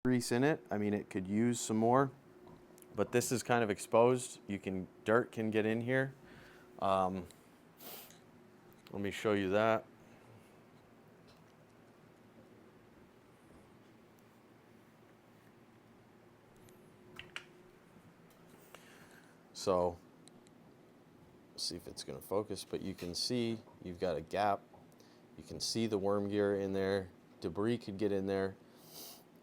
grease in it. I mean, it could use some more, but this is kind of exposed. Dirt can get in here. Let me show you that. So, see if it's going to focus, but you can see you've got a gap. You can see the worm gear in there. Debris could get in there.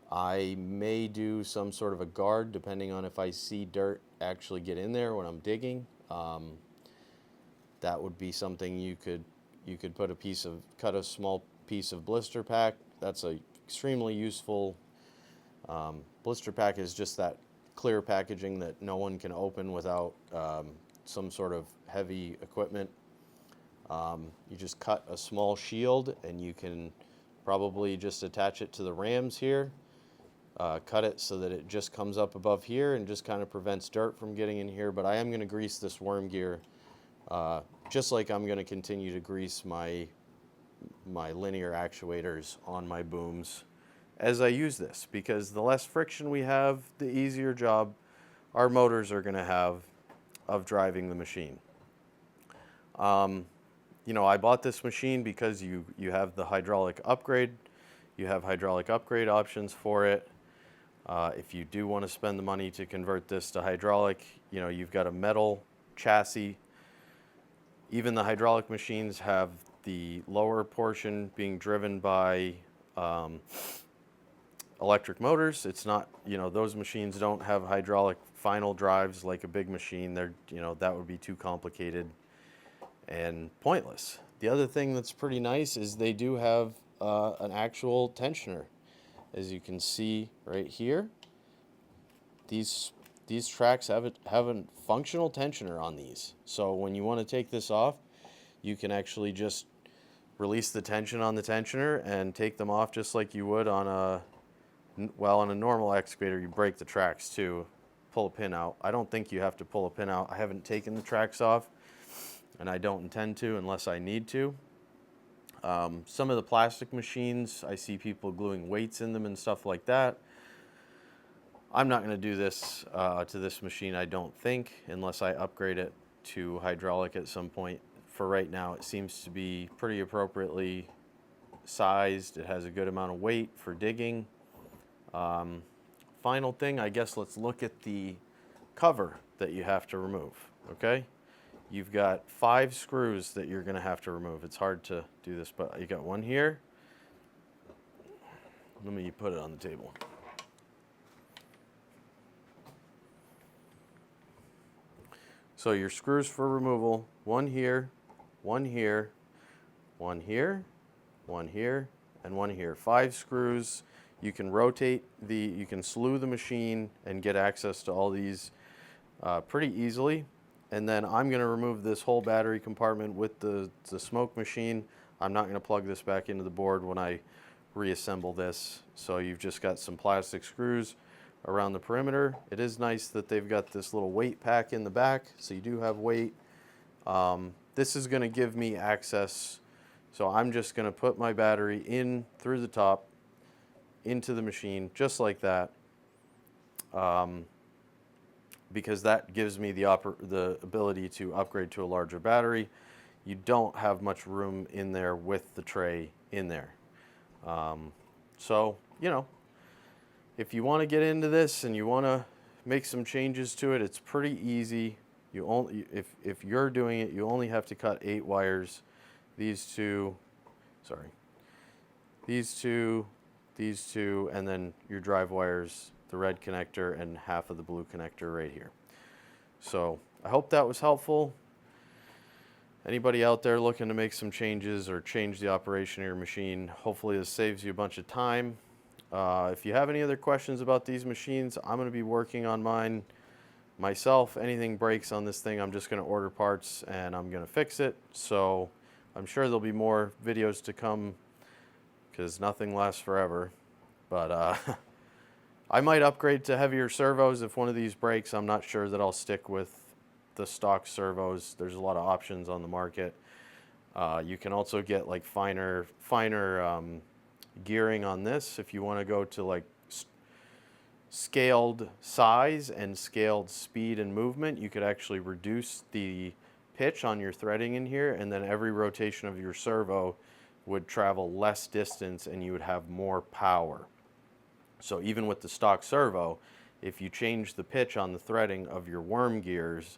I may do some sort of a guard depending on if I see dirt actually get in there when I'm digging. That would be something you could put cut a small piece of blister pack. That's a extremely useful. Blister pack is just that clear packaging that no one can open without some sort of heavy equipment. You just cut a small shield and you can probably just attach it to the rams here. Cut it so that it just comes up above here and just kind of prevents dirt from getting in here. But I am going to grease this worm gear just like I'm going to continue to grease my linear actuators on my booms as I use this, because the less friction we have, the easier job our motors are going to have of driving the machine. You know, I bought this machine because you have the hydraulic upgrade. You have hydraulic upgrade options for it. If you do want to spend the money to convert this to hydraulic, you know, you've got a metal chassis. Even the hydraulic machines have the lower portion being driven by electric motors. It's not, you know, those machines don't have hydraulic final drives like a big machine. They're, you know, that would be too complicated and pointless. The other thing that's pretty nice is they do have an actual tensioner. As you can see right here, these tracks have a functional tensioner on these. So when you want to take this off, you can actually just release the tension on the tensioner and take them off just like you would on on a normal excavator. You break the tracks too, pull a pin out. I don't think you have to pull a pin out. I haven't taken the tracks off, and I don't intend to unless I need to. Some of the plastic machines, I see people gluing weights in them and stuff like that. I'm not going to do this to this machine, I don't think, unless I upgrade it to hydraulic at some point. For right now, it seems to be pretty appropriately sized. It has a good amount of weight for digging. Final thing, I guess let's look at the cover that you have to remove, okay? You've got 5 screws that you're going to have to remove. It's hard to do this, but you got one here. Let me put it on the table. So your screws for removal, one here, one here, one here, one here, and one here. 5 screws. You can you can slew the machine and get access to all these pretty easily. And then I'm going to remove this whole battery compartment with the smoke machine. I'm not going to plug this back into the board when I reassemble this. So you've just got some plastic screws around the perimeter. It is nice that they've got this little weight pack in the back, so you do have weight. This is going to give me access. So I'm just going to put my battery in through the top into the machine just like that. Because that gives me the ability to upgrade to a larger battery. You don't have much room in there with the tray in there. So, you know, if you want to get into this and you want to make some changes to it, it's pretty easy. If you're doing it, you only have to cut 8 wires. These two, and then your drive wires, the red connector and half of the blue connector right here. So I hope that was helpful. Anybody out there looking to make some changes or change the operation of your machine, hopefully this saves you a bunch of time. If you have any other questions about these machines, I'm going to be working on mine myself. Anything breaks on this thing, I'm just going to order parts and I'm going to fix it. So I'm sure there'll be more videos to come because nothing lasts forever. But I might upgrade to heavier servos if one of these breaks. I'm not sure that I'll stick with the stock servos. There's a lot of options on the market. You can also get like finer gearing on this if you want to go to like scaled size and scaled speed and movement, you could actually reduce the pitch on your threading in here, and then every rotation of your servo would travel less distance and you would have more power. So even with the stock servo, if you change the pitch on the threading of your worm gears,